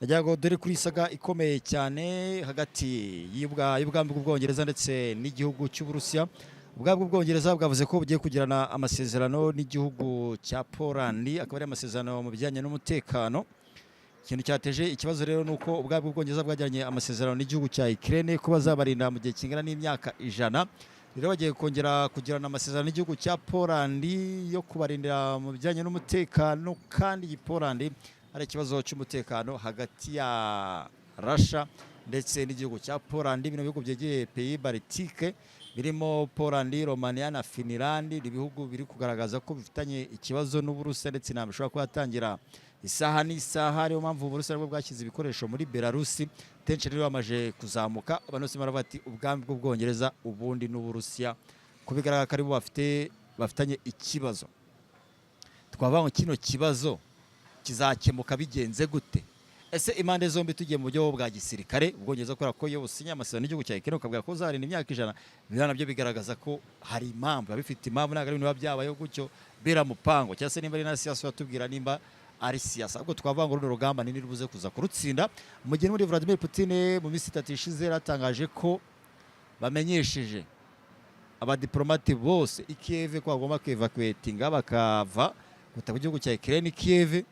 nagira ngo dore kuri saga ikomeye cyane hagati y'ubwami bw'Ubwongereza ndetse n'igihugu cy'Uburusiya. Ubwami bw'Ubwongereza bwavuze ko bugiye kugirana amasezerano n'igihugu cya Poland, akaba ari amasezerano mu bijyanye n'umutekano. Ikintu cyateje ikibazo rero nuko ubwami bw'Ubwongereza bwajyanye amasezerano n'igihugu cya Ukraine ko bazabarinda mu gihe kingana n'imyaka 100. Rero bagiye kongera kugirana amasezerano n'igihugu cya Poland yo kubarindira mu bijyanye n'umutekano, kandi iyi Poland hari ikibazo cy'umutekano hagati ya Russia ndetse n'igihugu cya Poland. Bino bihugu byegeye pays Baltique birimo Poland, Romania na Finland, ibihugu biri kugaragaza ko bifitanye ikibazo n'Uburusiya ndetse nabishobora kuhatangira isaha n'isaha. Ariyo mpamvu Uburusiya bwo bwashyize ibikoresho muri Belarus. Tension rero bamaje kuzamuka, abantu bose baravuga ati ubwami bw'Ubwongereza ubundi n'Uburusiya kubigaragara ko aribo bafitanye ikibazo. Twavuga ngo kino kibazo kizakemuka bigenze gute? Ese impande zombi tugiye mu buryo bwa gisirikare, Ubwongereza kubera ko iyo businya amasezerano n'igihugu cya Ukraine ukavuga ko uzarinda imyaka 100, biba nabyo bigaragaza ko hari impamvu, bifite impamvu, ntabwo ari ibintu biba byabayeho gutyo bera mupango, cyangwa se nimba ari na siyasa batubwira nimba ari siyasa. Ahubwo twavuga ngo runo rugamba nini rubuze kuza kurutsinda. Mu gihe muri Vladimir Putin mu minsi 3 ishize yaratangaje ko bamenyesheje abadiplomate bose i Kiev ko bagomba kwevacuatinga bakava gutaka igihugu cya Ukraine Kiev,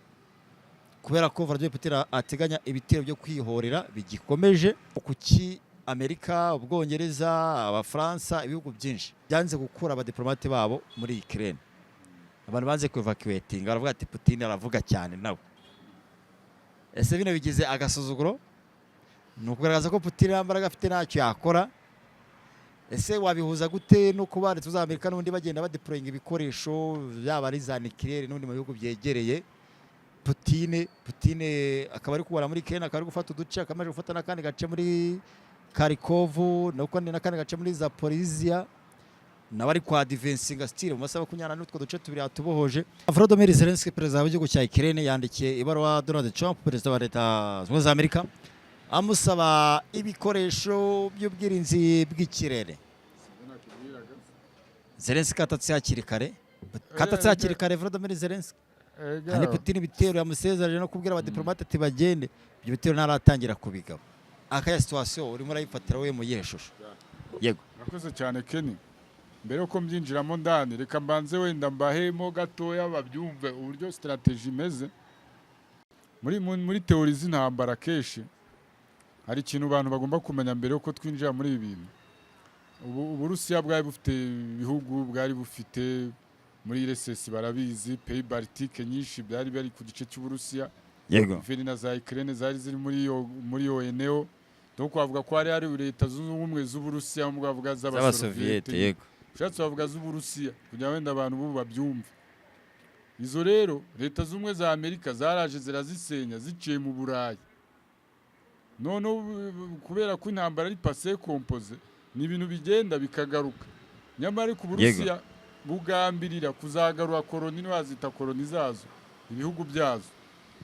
kubera ko Vladimir Putin ateganya ibitero byo kwihorera bigikomeje. Kuki Amerika, Ubwongereza, Abafaransa, ibihugu byinshi byanze gukura abadiplomate babo muri Ukraine, abantu banze kwevacuatinga, baravuga ati Putin aravuga cyane nawe. Ese bino bigize agasuzuguro? Ni ukugaragaza ko Putin yambaraga afite ntacyo yakora? Ese wabihuza gute no kuba Leta za Amerika n'undi bagenda badeployinga ibikoresho byaba ari za nucleaire n'undi mu bihugu byegereye Putin akaba ari kubara muri Ukraine, akaba ari gufata uduce, akamaje gufata n'akandi gace muri Kharkov, nuko n'akandi gace muri Zaporizhia, nawe ari kwa defensinga style mu masaha 20 n'utwo duce tubiri atubohoje. Volodymyr Zelensky, perezida w'igihugu cya Ukraine, yandikiye ibaruwa Donald Trump, perezida wa Leta Zunze Ubumwe za Amerika, amusaba ibikoresho by'ubwirinzi bw'ikirere. Zelensky atatse hakiri kare, Volodymyr Zelensky kandi Putin ibitero yamusezereje no kubwira abadiplomate ati bagende, ibyo bitero ntaratangira kubigaba. Akaya situation urimo urayifatira we mu yeshusho. Yego, nakoze cyane Kenny. Mbere uko mbyinjiramo ndani, reka mbanze wenda mbahemo gatoya babyumve uburyo strategy imeze muri teori z'intambara. Keshi hari ikintu abantu bagomba kumenya mbere uko twinjira muri ibi bintu. Uburusiya bwari bufite ibihugu, bwari bufite muri RSS barabizi, pays Baltique nyinshi byari bari ku gice cy'Uburusiya. yego, Finina za Ukraine zari ziri muri ONU. Donc bavuga ko hari Leta Zunze Ubumwe z'Uburusiya, mu bavuga z'Abasoviete. Yego, ushatse bavuga z'Uburusiya kugira wenda abantu bo babyumve. Izo rero Leta Zunze za Amerika zaraje zirazisenya ziciye mu Burayi. None kubera ko intambara ari passé composé, ni ibintu bigenda bikagaruka. Nyamara ku Burusiya bugambirira kuzagarura koloni n'wazita koloni zazo ibihugu byazo.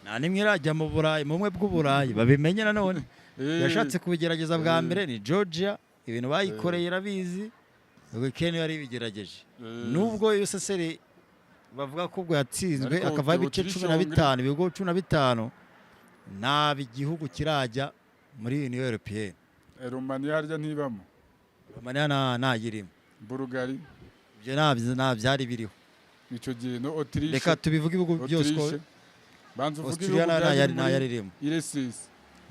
nta nimwe irajya mu Burayi, mu bumwe bw'Uburayi babimenye. Nanone yashatse kubigerageza bwa mbere ni Georgia, ibintu bayikoreye irabizi, Ukraine yari bigerageje. Nubwo USSR bavuga ko ubwo yatsinzwe akava ibice 15, ibihugu 15, nta igihugu kirajya muri Union Européenne. Romania harya ntibamo, Romania nta yirimo, Bulgaria ibyo nta byari biriho icyo gihe, no Autriche. Reka tubivuge ibihugu byose, banza uvuge Austria nta yaririmo. RSS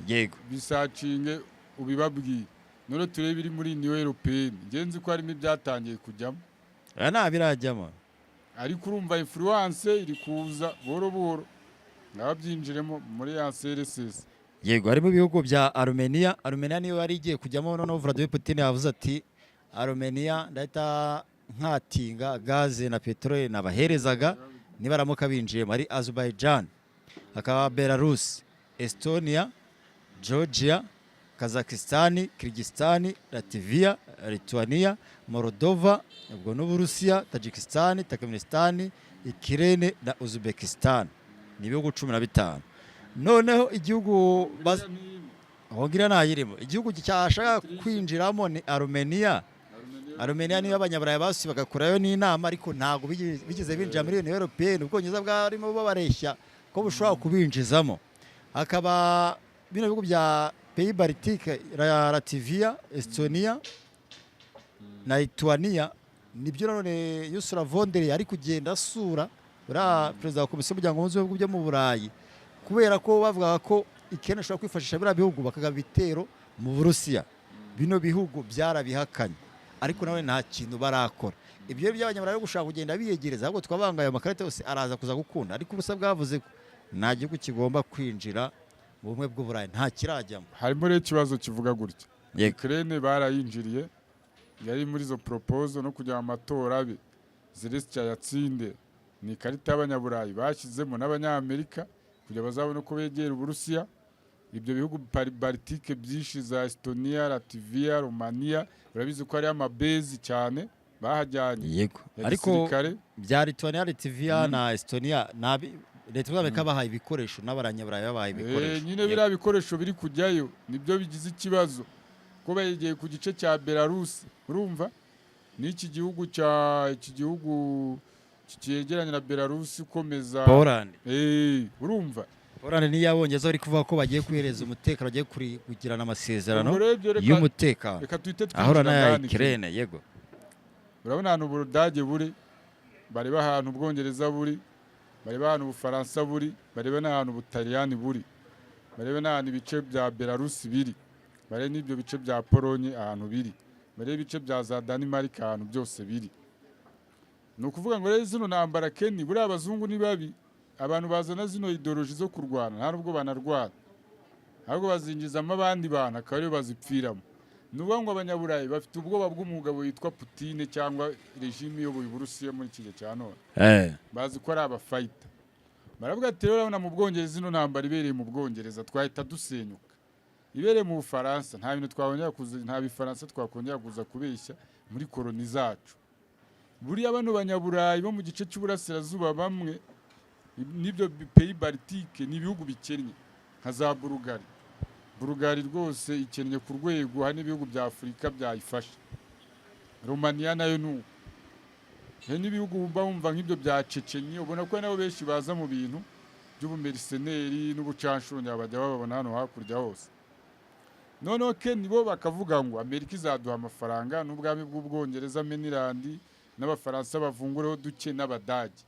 Yego, bisacinge ubibabwiye. None turebe biri muri Union Européenne, ngenzi ko harimo ibyatangiye kujyamo, nta birajyamo, ariko urumva influence iri kuza boro boro nababyinjiremo muri ya RSS. Yego, harimo ibihugu bya Armenia. Armenia niyo yari igiye kujyamo, none Vladimir Putin yavuze ati Armenia ndahita nkatinga gaze na peteroli nabaherezaga nibaramuka binjiye muri Azerbaijan, akaba Belarus, Estonia, Georgia, Kazakhstan, Kyrgyzstan, Latvia, Lithuania, Moldova, ubwo n'Uburusiya, Tajikistan, Turkmenistan, Ukraine na Uzbekistan. Ni ibihugu 15. Noneho igihugu hongira nayirimo, igihugu cyashaka kwinjiramo ni Armenia. Armenia niyo abanyaburayi basi bagakurayo n'inama, ariko ntago bigeze binjira muri Union Européenne. Ubwongereza bwarimo babareshya ko bushobora kubinjizamo. hakaba bino bihugu bya Pays Baltique, Latvia, Estonia na Lithuania, nibyo none Ursula von der Leyen ari kugenda asura uriya perezida wa komisiyo y'umuryango w'ibihugu byo mu Burayi, kubera ko bavuga ko Ukraine ishobora kwifashisha biriya bihugu bakagaba ibitero mu Burusiya. Bino bihugu byarabihakanye, ariko nawe nta kintu barakora. Ibyo by'abanyaburayi gushaka kugenda biyegereza, ahubwo twabangaye amakarita yose araza kuza gukunda, ariko ubusa bwavuze ko nta gihugu kigomba kwinjira mu bumwe bw'Uburayi, nta kirajyamo. harimo rero ikibazo kivuga gutya. Yego. Ukraine barayinjiriye, yari muri izo proposal no kujya mu matora abe Zelensky yatsinde. Ni ikarita y'abanyaburayi bashyizemo n'abanyamerika kugira bazabone ko begera Uburusiya. Ibyo bihugu Baltique byinshi za Estonia, Latvia, Romania urabizi ko ari amabezi cyane bahajyanye. Yego, ariko bya Lithuania, Latvia na Estonia leta y'Amerika bahaye ibikoresho n'abanyaburayi babahaye ibikoresho. Nyine biriya bikoresho biri kujyayo nibyo bigize ikibazo, ko begeye ku gice cya Belarus. Urumva n'iki gihugu cyegeranye na Belarus ukomeza Poland. Urumva Poland niyo yabongezeho ari kuvuga ko bagiye kwihereza umutekano, bagiye kugirana amasezerano y'umutekano ahora na Ukraine. Yego, urabona ahantu Ubudage buri, bareba ahantu Ubwongereza buri, bareba ahantu Ubufaransa buri, bareba n'ahantu Ubutaliyani buri, bareba n'ahantu ibice bya Belarus biri, bareba n'ibyo bice bya Polonye ahantu biri, bareba ibice bya za Denmark ahantu byose biri. Ni ukuvuga ngo rero zino ntambara Keni buriya abazungu ni babi, abantu bazana zino ideoloji zo kurwana nta nubwo banarwana, ahubwo bazinjizamo abandi bantu akaba ariyo bazipfiramo. Ni ukuvuga ngo abanyaburayi bafite ubwoba bw'umugabo witwa Putin cyangwa regime iyoboye Uburusiya muri iki gihe cya none. Bazi ko ari abafayita. Baravuga ati rero urabona mu Bwongereza ino ntambara ibereye mu Bwongereza twahita dusenyuka, ibereye mu Bufaransa nta bintu twakongera kuza, nta bifaransa twakongera kuza kubeshya muri koloni zacu. Buriya bano banyaburayi bo mu gice cy'uburasirazuba bamwe n'ibyo Pays Baltique ni ibihugu bikennye nka za Bulgaria rwose ikennye ku rwego hari n'ibihugu bya Afurika byayifasha. Romania nayo nuko. He n'ibihugu bumva nk'ibyo bya Chechnya, ubona ko nabo benshi baza mu bintu by'ubumerceneri n'ubucanshuro bajya babona hano hakurya hose. Noneho Keni bo bakavuga ngo Amerika izaduha amafaranga n'ubwami bw'Ubwongereza Mainland n'abafaransa bavungureho duke n'Abadage,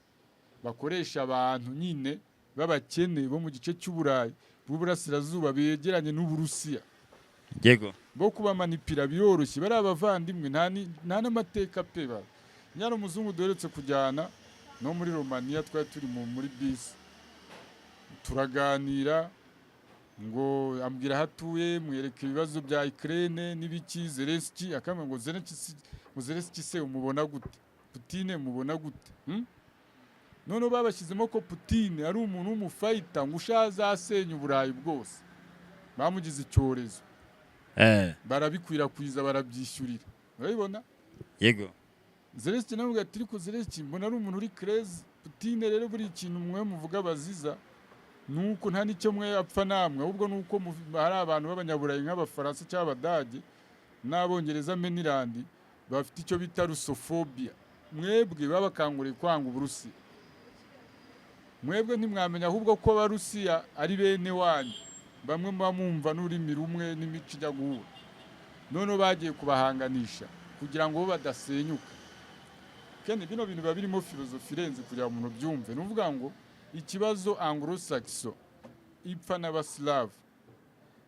bakoresha abantu nyine b'abakene bo mu gice cy'Uburayi bw'uburasirazuba begeranye n'Uburusiya. Yego, bo kubamanipira biroroshye, bari abavandimwe nta n'amateka pe. Nyara umuzungu duheretse kujyana no muri Romania, twari turi muri bisi turaganira, ngo ambwira hatuye mwereke ibibazo bya Ukraine n'ibiki. Zelensky akamba ngo Zelensky se umubona gute, Putin mubona gute? None babashyizemo ko Putin ari umuntu w'umufayita ngo ushaza asenya Uburayi bwose, bamugize icyorezo. Barabikwirakwiza barabyishyurira, urabibona. Yego, Zelensky nawe ati ariko Zelensky mbona ari umuntu uri crazy. Putin rero buri kintu mwe muvuga baziza nuko nta nicyo mwe apfa namwe, ahubwo nuko hari abantu b'abanyaburayi nk'abafaransa cyangwa Abadage n'Abongereza Mainland bafite icyo bita Russophobia. Mwebwe babakanguriye kwanga Uburusiya, mwebwe ntimwamenya ahubwo ko Abarusiya ari bene wanyu, bamwe bamumva n'ururimi rumwe n'imico ijya guhura. None bagiye kubahanganisha kugira ngo bo badasenyuka. Kene bino bintu biba birimo filozofi irenze kugira umuntu byumve. Nuvuga ngo ikibazo Anglo-Saxon ipfa n'Abaslav,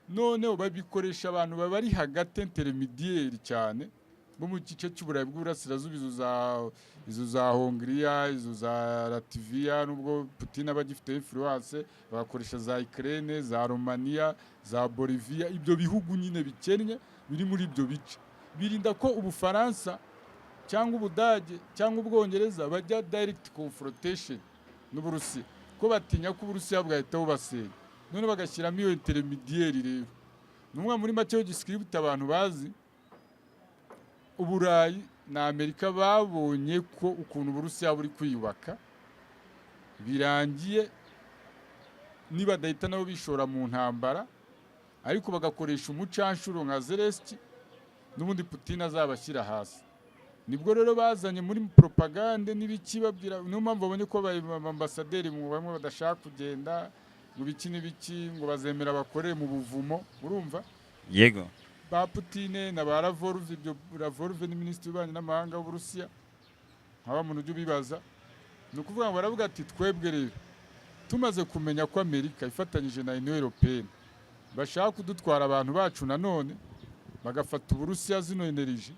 none babikoresha abantu bari hagati intermediaire cyane bo mu gice cy'Uburayi bw'uburasirazuba, izo za Hongria, izo za Latvia, nubwo Putin aba agifite influence, bagakoresha za Ukraine, za Romania, za Bolivia. Ibyo bihugu nyine bikennye biri muri ibyo bice birinda ko Ubufaransa cyangwa Ubudage cyangwa Ubwongereza bajya direct confrontation n'Uburusiya, ko batinya ko Uburusiya bwahita bubasenya. None bagashyiramo iyo intermediaire rero. Numwe muri make giscript abantu bazi, Uburayi na Amerika babonye ko ukuntu Uburusiya buri kwiyubaka birangiye niba dahita nabo bishora mu ntambara, ariko bagakoresha umucanshuro nka Zelensky n'ubundi Putin azabashyira hasi. Nibwo rero bazanye muri propagande n'ibiki babwira. Niyo mpamvu babonye ko ambasaderi mu bamwe badashaka kugenda, ngo biki n'ibiki ngo bazemera bakoreye mu buvumo urumva yego ba Putine na ba Lavrov, ibyo Lavrov ni minisitiri w'ububanyi n'amahanga w'Uburusiya, nkaba muntu ujya ubibaza, ni ukuvuga ngo baravuga ati twebwe rero tumaze kumenya ko Amerika ifatanyije na Union Européenne bashaka kudutwara abantu bacu nanone bagafata Uburusiya zino energy,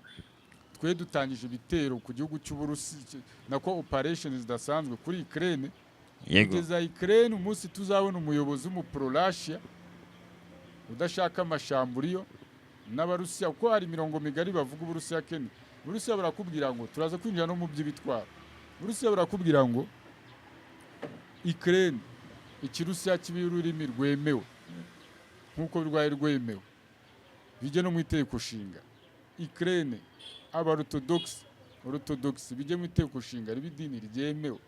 twe dutangije ibitero ku gihugu cy'Uburusiya nako operations zidasanzwe kuri Ukraine, kugeza Ukraine umunsi tuzabona umuyobozi w'umuprorashia udashaka amashamburiyo n'Abarusiya, kuko hari mirongo migari bavuga Uburusiya kene. Uburusiya barakubwira ngo turaza kwinjira no mu by'ibitwaro. Uburusiya barakubwira ngo Ukraine ikirusiya kibi ururimi rwemewe nkuko rwaye rwemewe bijye no mu itegeko nshinga. Ukraine orthodox bijye mu itegeko nshinga ribidini ryemewe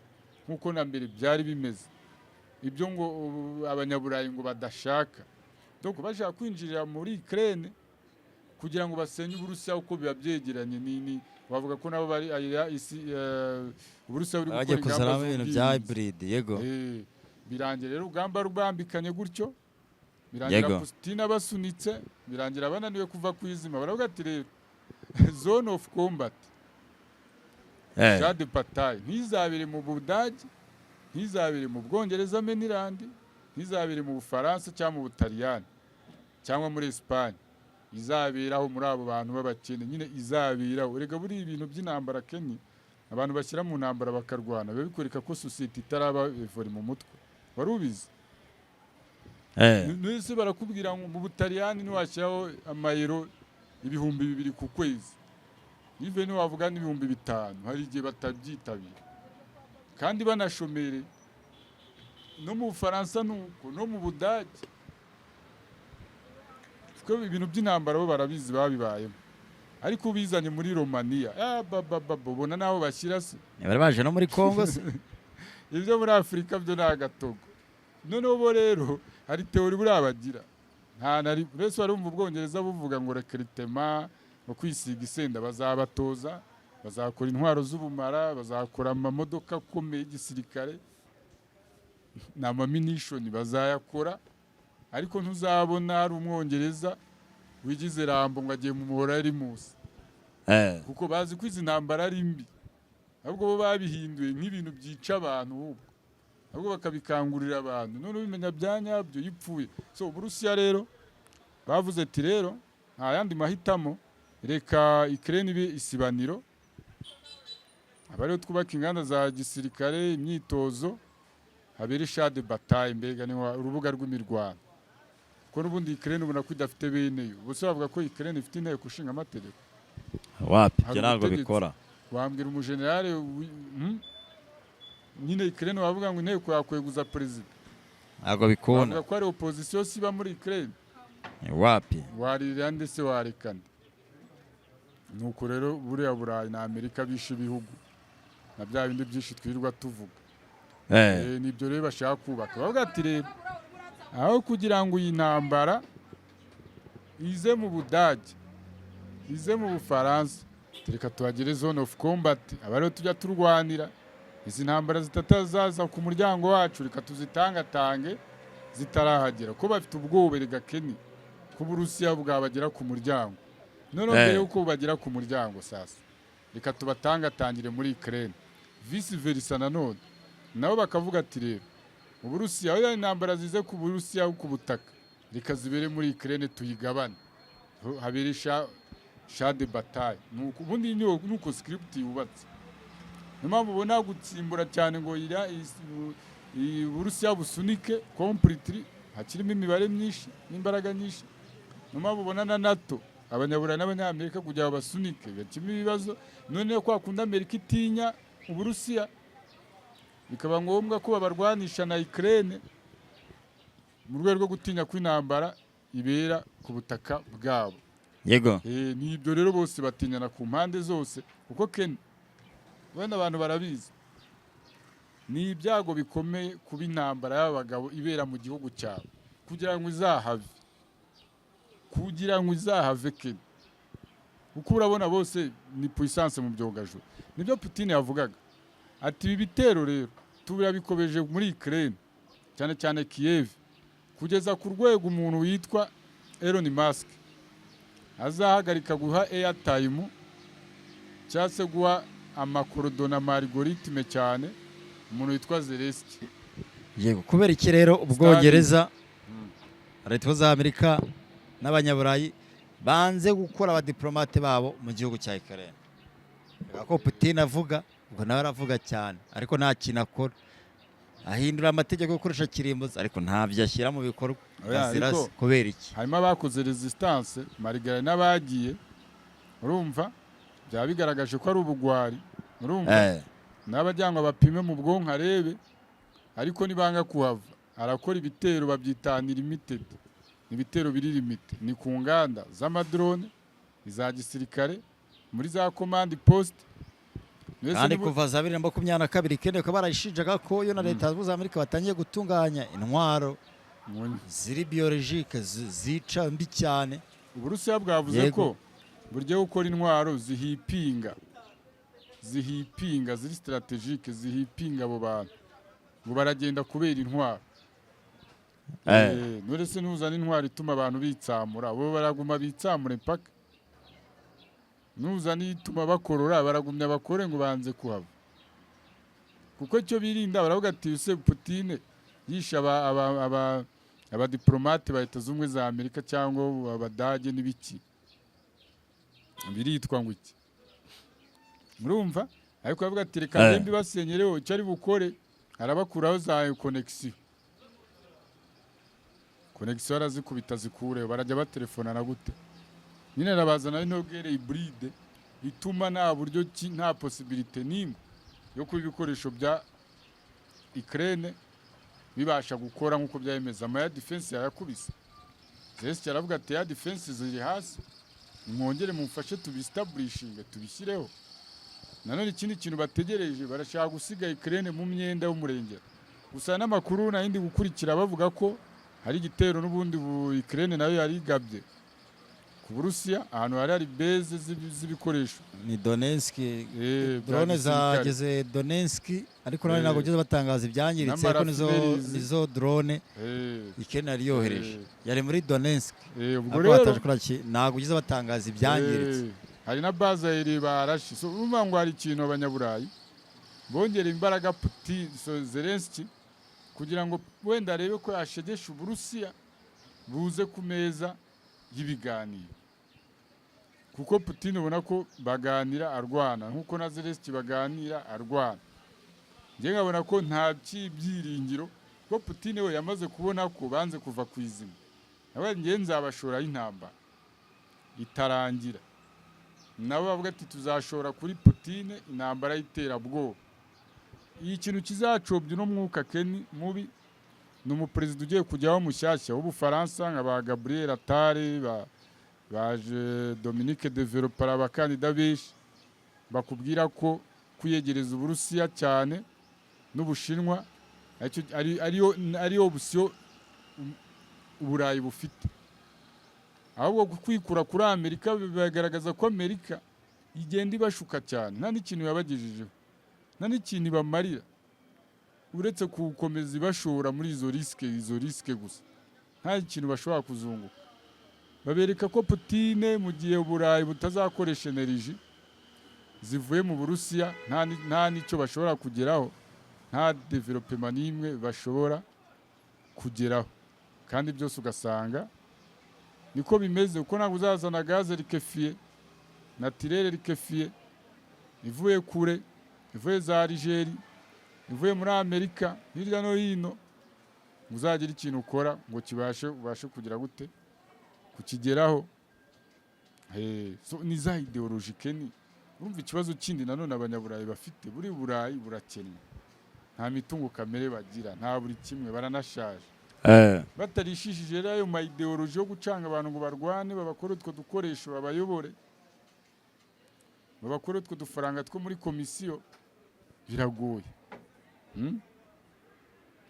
nkuko na mbere byari bimeze. Ibyo ngo abanyaburayi ngo badashaka, donc bashaka kwinjirira muri Ukraine kugira ngo basenye Uburusiya uko biba byegeranye ni bavuga ko nabo bari Uburusiya buri gukora ingamba ibintu bya hybrid yego birangira rero ugamba rubambikanye gutyo, birangira Putin abasunitse, birangira bananiwe kuva kwizima. Baravuga ati rero zone of combat Jade Patay ntizabire mu Budage, ntizabire mu Bwongereza Menirandi, ntizabire mu Bufaransa cyangwa mu Butaliyani cyangwa muri Espagne, izabiraho muri abo bantu b'abakene nyine izabiraho. Erega buri ibintu by'intambara Kenya abantu bashyira mu ntambara bakarwana biba bikoreka ko society itaraba evori mu mutwe, wari ubizi nese barakubwira ngo mu Butaliyani niwashyiraho amayero 2,000 ku kwezi, ive ni wavuga n'ibihumbi 5, hari igihe batabyitabira kandi banashomere. No mu Bufaransa nuko, no mu Budage ko ibintu by'intambara bo barabizi babibayemo, ariko ubizanye muri Romania bona naho bashyira se bari baje no muri Congo se ibyo muri Afrika byo n'agatogo. Noneho bo rero hari teori burabagira nta nari bese bari mu Bwongereza buvuga ngo recrutement no kwisiga isenda bazabatoza, bazakora intwaro z'ubumara, bazakora amamodoka akomeye y'igisirikare n'amamunition bazayakora, ariko ntuzabona hari Umwongereza wigize Rambo ngo agiye mu muhora ari musi kuko bazi ko izi ntambara ari mbi, ahubwo bo babihinduye nk'ibintu byica abantu, ahubwo bakabikangurira abantu none bimenya byanyabyo yipfuye. So Uburusiya rero bavuze ati rero nta yandi mahitamo, reka Ukraine ibe isibaniro, abariho twubaka inganda za gisirikare, imyitozo, habere Jade Patay, mbega ni urubuga rw'imirwano, ko n'ubundi Ukraine ubona ko idafite beneyo. Bose bavuga ko Ukraine ifite inteko ishinga amategeko, wapi byo ntabwo bikora. Wambwira umujenerale nyine Ukraine bavuga ngo inteko yakweguza president, ntabwo bikunda. Bavuga ko ari opposition siba muri Ukraine, wapi warira ndetse warekana. Nuko rero buriya Burayi na Amerika bishe ibihugu na bya bindi byinshi twirirwa tuvuga nibyo rero bashaka kubaka. Bavuga ati rero aho kugira ngo iyi ntambara ize mu Budage, ize mu Bufaransa, reka tuhagire zone of combat, abariho tujya turwanira izi ntambara zitatazaza ku muryango wacu, reka tuzitangatange zitarahagera, ko bafite ubwoba rigakeni ko Uburusiya bwabagera ku muryango. None mbere yuko bagera ku muryango sasa reka tubatangatangire muri Ukraine, vice versa nanone nabo bakavuga ati rero Uburusiya aho intambara zize ku Burusiya ku butaka reka zibere muri Ukraine tuyigabane, habere Jade Patay. Nuko ubundi nuko script yubatse, mpamvu ubona gutsimbura cyane ngo Uburusiya busunike completely, hakirimo imibare myinshi n'imbaraga nyinshi. Mpamvu ubona na NATO abanyaburayi n'abanyamerika kugira ngo basunike bakime ibibazo. None ko akunda Amerika itinya Uburusiya, bikaba ngombwa ko babarwanisha na Ukraine mu rwego rwo gutinya ko intambara ibera ku butaka bwabo. Yego nibyo rero bose batinyana ku mpande zose, kuko Ken bana abantu barabizi ni ibyago bikomeye kuba intambara y'abagabo ibera mu gihugu cyabo kugira ngo izahave Ken, kuko urabona bose ni puissance mu byogajuru. Nibyo Putin yavugaga ati ibi bitero rero tubira bikobeje muri Ukraine cyane cyane Kiev kugeza ku rwego umuntu witwa Elon Musk azahagarika guha airtime cyangwa se guha amakorodona amarigoritime cyane umuntu witwa Zelensky. yego kubera iki rero ubwongereza leta za Amerika n'abanyaburayi banze gukora abadiplomate babo mu gihugu cya Ukraine? Ko Putin avuga ubwo nawe aravuga cyane ariko nta kintu akora, ahindura amategeko yo gukoresha kirimbuzi ariko ntabyo ashyira mu bikorwa. Azirase kubera iki? Harimo abakoze resistance marigara n'abagiye, urumva byaba bigaragaje ko ari ubugwari, urumva n'abajyanwa bapime mu bwonko arebe, ariko nibanga kuhava arakora ibitero babyitana limited, ibitero biri limite, ni ku nganda z'amadrone, iza gisirikare, muri za command post. Kandi kuva za 2022 kende ko barayishinjaga ko yo na leta z'u Amerika batangiye gutunganya intwaro ziri biologique zica mbi cyane. Uburusiya bwavuze ko buryo gukora intwaro zihipinga ziri strategique, zihipinga abo bantu ngo baragenda kubera intwaro. Nurese ntuzana intwaro ituma abantu bitsamura, bo baraguma bitsamure mpaka. Nuzana ituma bakorora, baragumya bakore ngo banze kuhava. Kuko cyo birinda baravuga ati use Putin yisha aba diplomate ba Leta Zunze za Amerika cyangwa abadage n'ibiki, biritwa ngo iki, murumva? Ariko bavuga ati reka ndembi basenyereho icyo ari bukore, arabakuraho za connection arazikubita zikure, barajya batelefona na gute. Nyine rabazana n'intogere hybride ituma nta buryo nta possibility nimwe yo kuba ibikoresho bya Ukraine bibasha gukora nkuko byayemeza. Ama ya defense yakubise Zelensky aravuga ati ya defense ziri hasi, mwongere mumfashe tubistablishinge tubishyireho. Nanone ikindi kintu bategereje, barashaka gusiga Ukraine mu myenda y'umurengera. Gusa n'amakuru na yindi gukurikira bavuga ko hari igitero n'ubundi Ukraine nayo yarigabye ku Burusiya, ahantu hari base z'ibikoresho. Ni Donetsk, drone zageze Donetsk, ariko none ntabwo bigeze batangaza ibyangiritse, ariko nizo drone Ukraine yari yohereje yari muri Donetsk. Ubwo rero ntabwo bigeze batangaza ibyangiritse. Hari na base iri barashi. So urumva ngo hari ikintu abanyaburayi bongera imbaraga Putin, Zelensky, kugira ngo wenda arebe ko yashegesha Uburusiya buze ku meza y'ibiganiro. Kuko Putin ubona ko baganira arwana nkuko na Zelensky baganira arwana. Nge nkabona ko nta byiringiro ko Putin we yamaze kubona ko banze kuva ku izima. Nawe nge nzabashora y'intambara itarangira. Nabo bavuga ati tuzashora kuri Putin intambara y'iterabwoba. Iyi kintu kizacobye no mwuka Keni mubi ni umuperezida ugiye kujyaho mushyashya w'Ubufaransa nka ba Gabriel Attal, baje Dominique Developer, abakandida benshi bakubwira ko kuyegereza Uburusiya cyane n'Ubushinwa ariyo option Uburayi bufite. Ahubwo kwikura kuri Amerika bigaragaza ko Amerika igenda ibashuka cyane, nta n'ikintu yabagejejeho, nta n'ikintu bamarira uretse kukomeza ibashora muri izo riske gusa, nta ikintu bashobora kuzunguka. Babereka ko Putin mu gihe Uburayi butazakoresha energy zivuye mu Burusiya nta nicyo bashobora kugeraho, nta development n'imwe bashobora kugeraho. Kandi byose ugasanga niko bimeze, uko ntabwo uzazana gaze rikefiye naturelle rikefiye ivuye kure, ivuye za Algeria, ivuye muri Amerika, hirya no hino, uzagira ikintu ukora ngo ubashe kugira gute kukigeraho. So ni za ideologique. Ni urumva ikibazo kindi nanone abanyaburayi bafite, buri Burayi burakennye, nta mitungo kamere bagira, nta buri kimwe, baranashaje. Batarishishije rero ayo ma ideology yo gucanga abantu ngo barwane, babakore utwo dukoresho, babayobore, babakore utwo dufaranga two muri komisiyo, biragoye.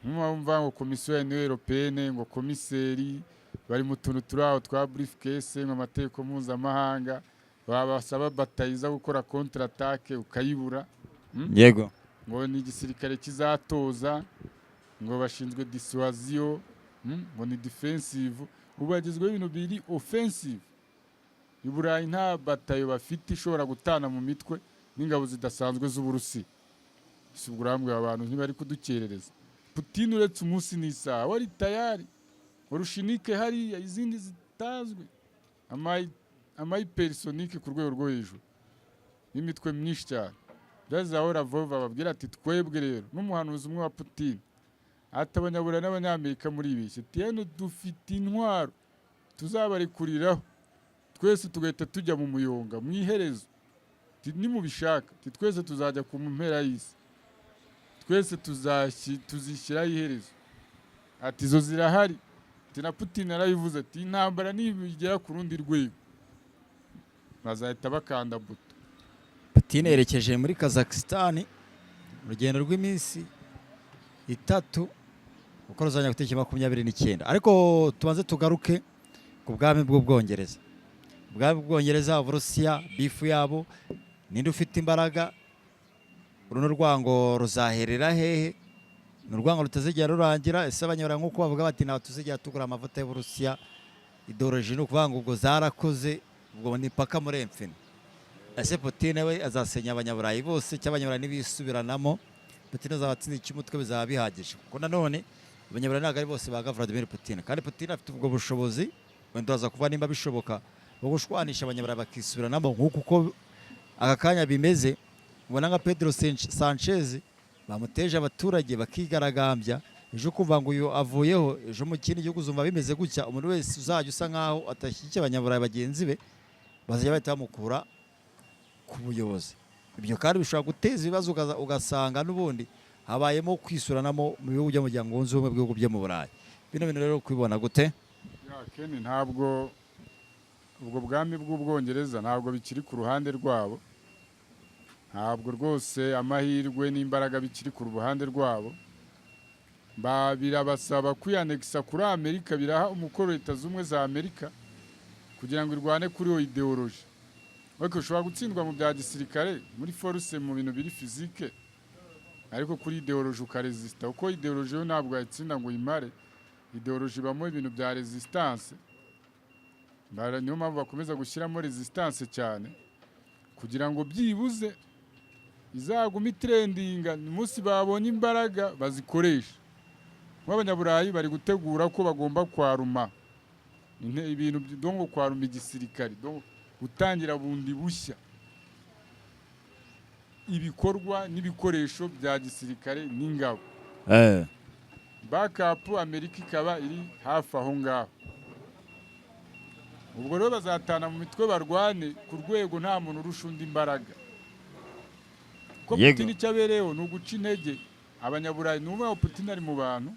Mwumva ngo komisiyo ya Union Européenne, ngo komiseri bari mu tuntu turaho twa briefcase, ngo amategeko mpuzamahanga, babasaba batayiza gukora contre attaque ukayibura. Yego. Ngo ni igisirikare kizatoza, ngo bashinzwe dissuasion, ngo ni defensive, ubu hagezweho ibintu biri offensive. I Burayi nta batayo bafite ishobora gutana mu mitwe n'ingabo zidasanzwe z'Uburusiya. Si ubwo abantu ntibari kudukerereza. Putin uretse umunsi n'isaha wari tayari, urushinike hariya izindi zitazwe, amayiperisonike ku rwego rwo hejuru n'imitwe myinshi cyane. Byazaho Lavrov babwira ati twebwe rero n'umuhanuzi umwe wa Putin ati Abanyaburayi n'Abanyamerika muri ibishye tiyeno dufite intwaro tuzabarekuriraho twese tugahita tujya mu muyonga mu iherezo, nimubishaka twese tuzajya ku mpera y'isi, twese tuzishyiraho iherezo. Ati izo zirahari. Ati na Putin arabivuze ati intambara nibigera ku rundi rwego bazahita bakanda buto. Putin yerekeje muri Kazakhstan urugendo rw'iminsi 3 uko ruzanya gutekeye 29. Ariko tubanze tugaruke ku bwami bw'Ubwongereza. Ubwami bw'Ubwongereza, Uburusiya, bifu yabo ninde ufite imbaraga, runo rwango ruzaherera hehe, ni urwango rutazigera rurangira. Ese Abanyaburayi nk'uko bavuga bati ntawe tuzigera tugura amavuta y'Uburusiya, ideoloji ni ukuvuga ngo ubwo zarakoze, ubwo ni paka muri emfini. Ese Putin we azasenya Abanyaburayi bose cyangwa Abanyaburayi nibisubiranamo Putin azabatsinda icy'umutwe bizaba bihagije? Kuko nanone Abanyaburayi ntabwo ari bose baga Vladimir Putin, kandi Putin afite ubwo bushobozi wenda aza kuva nimba bishoboka bwo gushwanisha Abanyaburayi bakisubiranamo nk'uko uko aka kanya bimeze. Ubona nka Pedro Sanchez bamuteje abaturage bakigaragambya, ejo kuva ngo uyu avuyeho, ejo mu kindi gihugu uzumva bimeze gutya. Umuntu wese uzajya usa nkaho atashyigikiye Abanyaburayi bagenzi be bazajya bahita bamukura ku buyobozi. Ibyo kandi bishobora guteza ibibazo, ugasanga n'ubundi habayemo kwisuranamo mu bihugu by'umuryango wunze ubumwe bw'ibihugu byo mu Burayi. Bino bintu rero kubibona gute? Ken, ntabwo ubwo bwami bw'Ubwongereza ntabwo bikiri ku ruhande rwabo, ntabwo rwose amahirwe n'imbaraga bikiri ku ruhande rwabo. Birabasaba kwiyanekisa kuri Amerika, biraha umukoro Leta Zunze za Amerika kugira ngo irwane kuri iyo ideoloji. Ariko ushobora gutsindwa mu bya gisirikare muri force mu bintu biri fizike, ariko kuri ideoloji ukaresista, uko ideoloji yo ntabwo yatsinda ngo imare. Ideoloji bamo ibintu bya resistance, niyo mpamvu bakomeza gushyiramo resistance cyane kugira ngo byibuze izaguma itrendinga, umunsi babonye imbaraga bazikoresha. Abanyaburayi bari gutegura ko bagomba kwaruma ibintu dongo, kwaruma igisirikare, dongo gutangira bundi bushya ibikorwa n'ibikoresho bya gisirikare n'ingabo. Backup Amerika ikaba iri hafi aho ngaho. Ubwo rero bazatana mu mitwe barwane ku rwego nta muntu urusha undi imbaraga. Ko Putin cyabereho ni uguca intege Abanyaburayi. N'umwe Putin ari mu bantu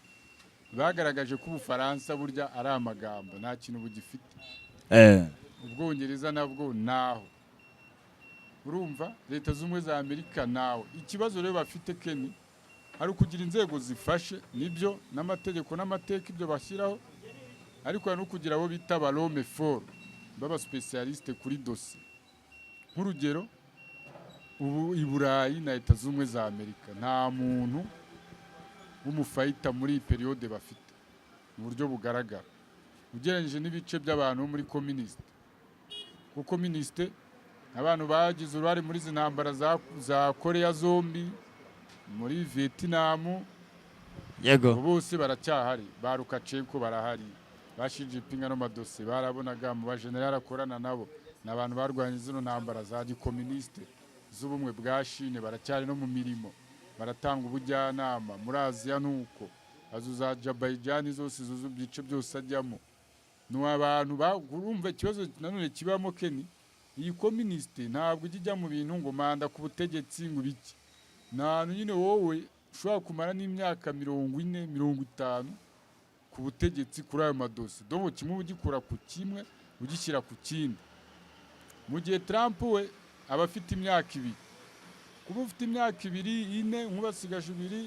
bagaragaje ko Ubufaransa burya ari amagambo nta kintu bugifite. Ubwongereza nabwo naho, urumva Leta Zunze za Amerika nawe. Ikibazo rero bafite Ken ari ukugira inzego zifashe, nibyo n'amategeko n'amateka ibyo bashyiraho, ariko no kugira abo bita barome for baba specialiste kuri dossier. Nk'urugero ubu i Burayi na Leta Zunze za Amerika nta muntu w'umufayita muri periode bafite mu buryo bugaragara ugereranyije n'ibice by'abantu muri communiste. Kuko communiste abantu bagize uruhare muri zinambara za Korea zombi, muri Vietnam, yego bose baracyahari. Ba Lukashenko barahari, ba Xi Jinping n'amadose barabonaga mu bajenerali akorana nabo n'abantu barwanye zino ntambara za gikomuniste z'ubumwe bwa Chine, baracyari no mu mirimo, baratanga ubujyanama muri Aziya. Nuko azuza Azerbaijan zose zuzu byice byose ajyamo. Abantu urumva ikibazo nanone kibamo Ken, iyi communiste ntabwo ijya mu bintu ngo manda ku butegetsi ngo biki. Nanu nyine wowe ushobora kumara n'imyaka 40 50 ku butegetsi kuri ayo madosi, dobo kimwe ugikura ku kimwe ugishyira ku kindi. Mu gihe Trump we aba afite imyaka 2, kuba ufite imyaka 2 4 nk'ubasigaje 2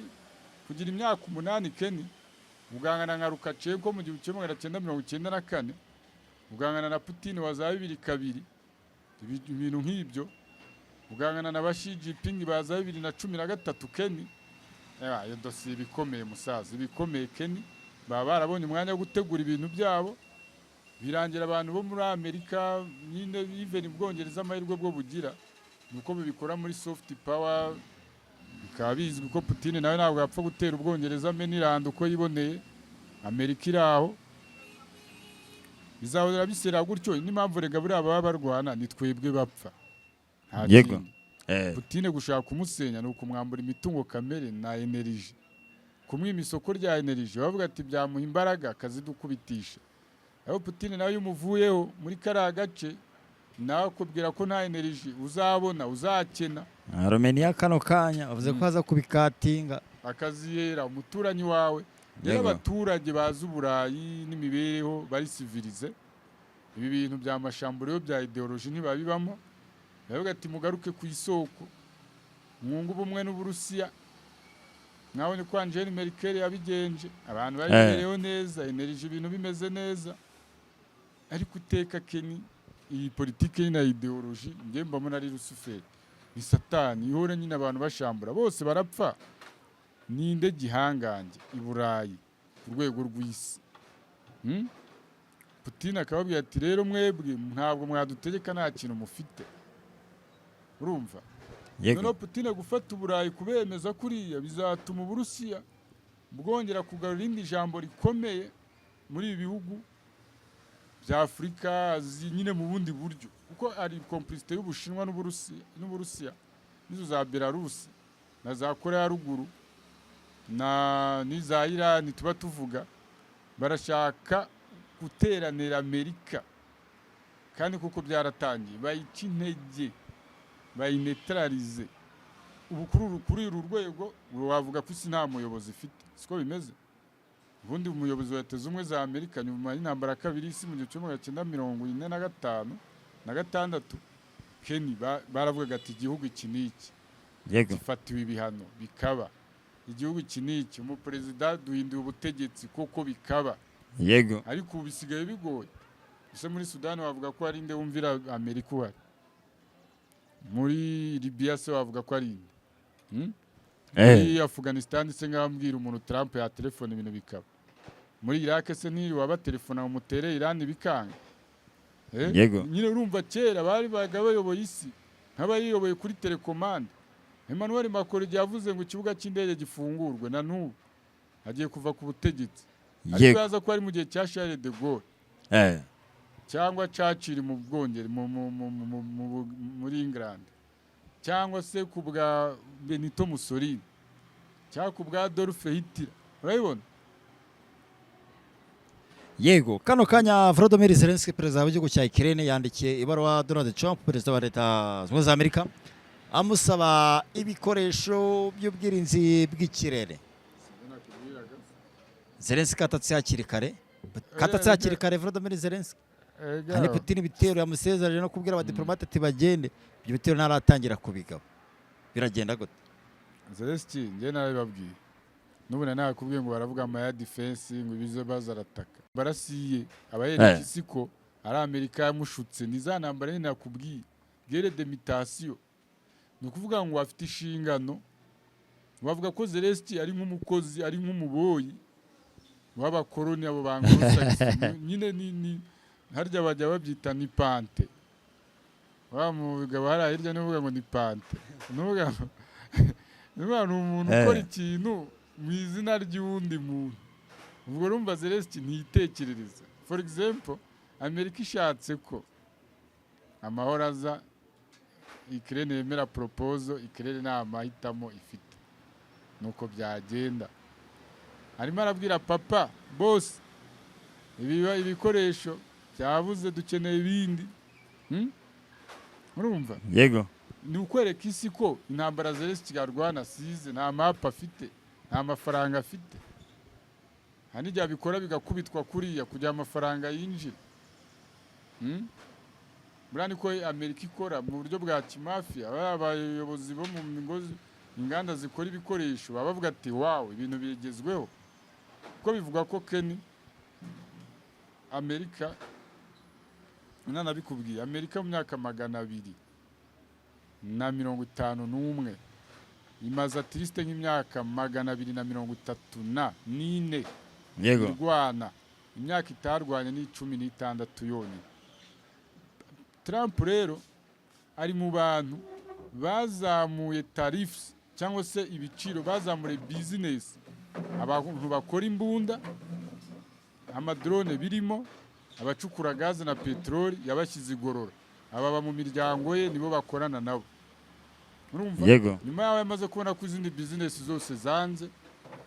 kugira imyaka 8 Ken, ugangana nka Lukashenko mu 1994, ugangana na Putin wa za 2002, ibintu nk'ibyo, ugangana na Xi Jinping baza 2013 Ken. Iyo dosiye bikomeye musaza, bikomeye Ken. baba barabonye umwanya wo gutegura ibintu byabo, birangira abantu bo muri Amerika nyine even Ubwongereza amahirwe bwo bugira nuko bibikora muri soft power, bikaba bizwi ko Putin nawe ntabwo yapfa gutera Ubwongereza ameniranda uko yiboneye, Amerika iri aho bizahora bisera gutyo. N'impamvu rega buriya baba barwana ni twebwe bapfa. Yego. Putin gushaka kumusenya ni ukumwambura imitungo kamere na energy, kumwima isoko rya energy, bavuga ati byamuha imbaraga akazidukubitisha. Aho Putin nawe yumuvuyeho muri kariya gace nawe akubwira ko nta energy uzabona, uzakena. Romania kano kanya bavuze ko haza kubikatinga akaziyera umuturanyi wawe. Rero abaturage bazi Uburayi n'imibereho bari civilize, ibi bintu bya mashamburo bya ideology ntibabibamo. Bavuga ati mugaruke ku isoko, mwungu bumwe n'Uburusiya. Mwabonye ko Angela Merkel yabigenje, abantu bari bereho neza, energy ibintu bimeze neza. Ariko uteka Keni iyi politike na ideology nge mbamona ari Rusuferi, ni Satani ihora nyine abantu bashambura bose barapfa. Ninde gihangange i Burayi ku rwego rw'isi? Putin akababwira ati rero mwebwe ntabwo mwadutegeka nta kintu mufite. Urumva? Noneho Putin gufata Uburayi kubemeza kuriya bizatuma Uburusiya bwongera kugarura irindi jambo rikomeye muri ibi bihugu bya Afurika nyine mu bundi buryo, kuko ari complicité y'Ubushinwa n'Uburusiya nizo za Belarus na za Korea ya ruguru na niza Iran tuba tuvuga, barashaka guteranira Amerika kandi kuko byaratangiye bayica intege, bayinetralize. Ubukuru kuri uru rwego wavuga ko isi nta muyobozi ifite, siko bimeze. Ubundi umuyobozi wa Leta Zunze za Amerika nyuma y'intambara ya kabiri y'isi mu 1945 na gatandatu, Keni baravuga ati igihugu iki n'iki gifatiwe ibihano bikaba, igihugu iki n'iki umuperezida duhinduye ubutegetsi koko bikaba. Yego. Ariko bisigaye bigoye. Ese muri Sudani bavuga ko ari nde wumvira Amerika uhari? Muri Libya se bavuga ko ari nde? Muri Afghanistan se ngambwira umuntu Trump ya telefone ibintu bikaba. Muri Iraq se ntiri wabatelefona umutere Iran bikanga. Yego. Nyine urumva kera bari bagabayoboye isi nk'abayiyoboye kuri telecommande. Emmanuel Macron yavuze ngo ikibuga cy'indege gifungurwe na n'ubu agiye kuva ku butegetsi. Ariko yaza ko ari mu gihe cya Charles de Gaulle cyangwa Churchill mu Bwongereza muri England, cyangwa se ku bwa Benito Mussolini cyangwa ku bwa Adolf Hitler. Urabibona? Yego. Kano kanya Volodymyr Zelensky perezida w'igihugu cya Ukraine yandikiye ibaruwa Donald Trump perezida wa Leta Zunze za Amerika amusaba ibikoresho by'ubwirinzi bw'ikirere. Zelensky katatse hakiri kare Volodymyr Zelensky. Kandi Putin bitero yamusezeranye no kubwira abadiplomate ati bagende, ibyo bitero ntaratangira kubigaba. Biragenda gute? Zelensky nge narababwiye n'ubu nakubwiye ngo baravuga ama defense ngo ibizo bazarataka barasiye abayene kisiko ari Amerika yamushutse nizanambara nyine nakubwiye guerre de mutation. Ni ukuvuga ngo afite ishingano, bavuga ko Zelensky ari nk'umukozi ari nk'umuboyi w'abakoloni abo bangorosagisi nyine ni harya bajya babyita ni pante, wa mugabo hari hirya n'uvuga ngo ni pante, n'uvuga umuntu ukora ikintu mu izina ry'undi muntu. Ubwo rumva Zelensky ntitekerereza. For example, Amerika ishatse ko amahoro aza, Ukraine yemera proposal, Ukraine nta mahitamo ifite, nuko byagenda. Arimo arabwira papa boss ibikoresho byabuze dukeneye ibindi. Urumva? Yego. Ni ukwereka isi ko intambara Zelensky arwana size nta mapa afite, nta mafaranga afite. Hani jya bikora bigakubitwa kuriya kugira amafaranga yinjira. Burani ko Amerika ikora mu buryo bwa kimafia, abayobozi bo mu migozi inganda zikora ibikoresho baba bavuga ati wow ibintu bigezweho. Ko bivuga ko Keni Amerika bikubwiye Amerika mu myaka 251 imaze atriste nk'imyaka 234 yego irwana imyaka itarwanya ni 16 yonyine. Trump rero ari mu bantu bazamuye tariffs cyangwa se ibiciro, bazamure business, abantu bakora imbunda, amadrone birimo, abacukura gaze na peteroli yabashyize igorora, ababa mu miryango ye nibo bakorana nabo. Urumva? yego Nyuma yaho yamaze kubona ko izindi business zose zanze,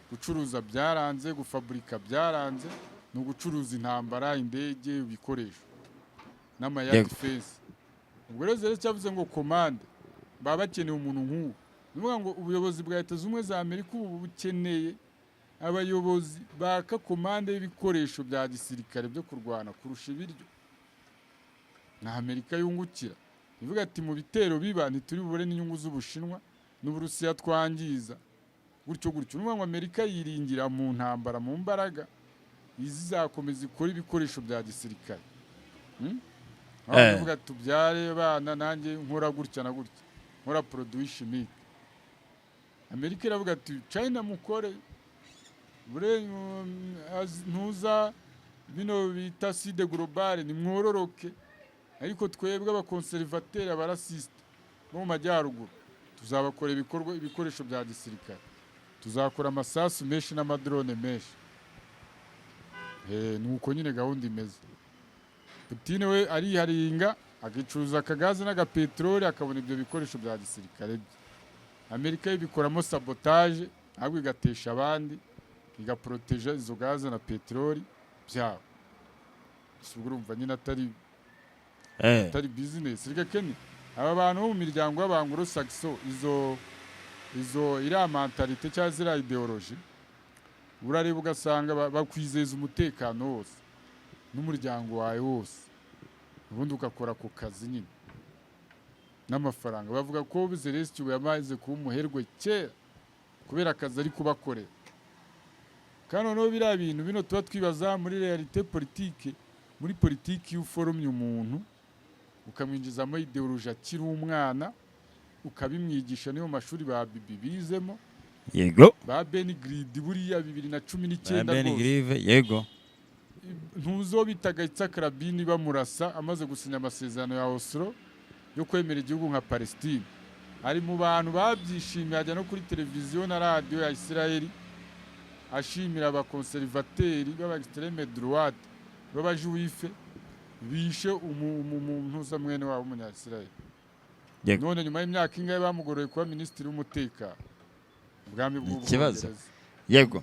gucuruza byaranze, gufabrika byaranze, no gucuruza intambara, indege, ibikoresho n'amaya Yego. defense. Ubwo rero cyavuze ngo komande baba bakeneye umuntu nk'uwo. Nivuga ngo ubuyobozi bwa Leta Zunze za Amerika ubu bukeneye abayobozi baka komande y'ibikoresho bya gisirikare byo kurwana kurusha ibiryo. Na Amerika yungukira. Ivuga ati mu bitero biba ntituri bubure n'inyungu z'Ubushinwa n'Uburusiya twangiza. Gutyo gutyo. Nivuga ngo Amerika yiringira mu ntambara, mu mbaraga izizakomeza ikora ibikoresho bya gisirikare. Avuga tubyare bana nanjye nkora gutya na gutya. Nkora produit chimique. Amerika iravuga ati China mukore bure ntuza bino bita side globale ni mwororoke, ariko twebwe abakonservateri abarasiste bo mu majyaruguru tuzabakora ibikoresho bya gisirikare, tuzakora amasasu menshi n'amadrone menshi. Nuko nyine gahunda imeze. Putin we ariharinga agicuruza akagaze n'agapeteroli akabona ibyo bikoresho bya gisirikare bye. Amerika ibikoramo sabotage ahubwo igatesha abandi, igaproteja izo gaze na peteroli byabo. Urumva nyine atari business. Reka Kenya aba bantu bo mu miryango y'abanguro Saxo izo iriya mentalite cyangwa ziriya ideology urareba ugasanga bakwizeza umutekano wose n'umuryango wawe wose, ubundi ugakora ku kazi nyine n'amafaranga. Bavuga ko Zelensky yamaze kuba umuherwe kera kubera akazi ari kubakorera. Kandi noneho biriya bintu bino tuba twibaza muri realite politique, muri politiki y'uforomye umuntu ukamwinjizamo ideology akiri umwana ukabimwigisha niyo mashuri ba bibi bizemo. Yego. Ba Benigrid buriya 2019 Benigrive yego. Ntuzo bitaga Karabini bamurasa amaze gusinya amasezerano ya Oslo yo kwemera igihugu nka Palestine. Ari mu bantu babyishimiye, ajya no kuri televiziyo na radio ya Israeli ashimira abakonservateri b'aba extreme droite b'abajuife bishe umuntu uza mwene wabo umunya-Israeli. None nyuma y'imyaka ingahe bamugoroye kuba minisitiri w'umutekano ubwami bw'Ubwongereza. Yego.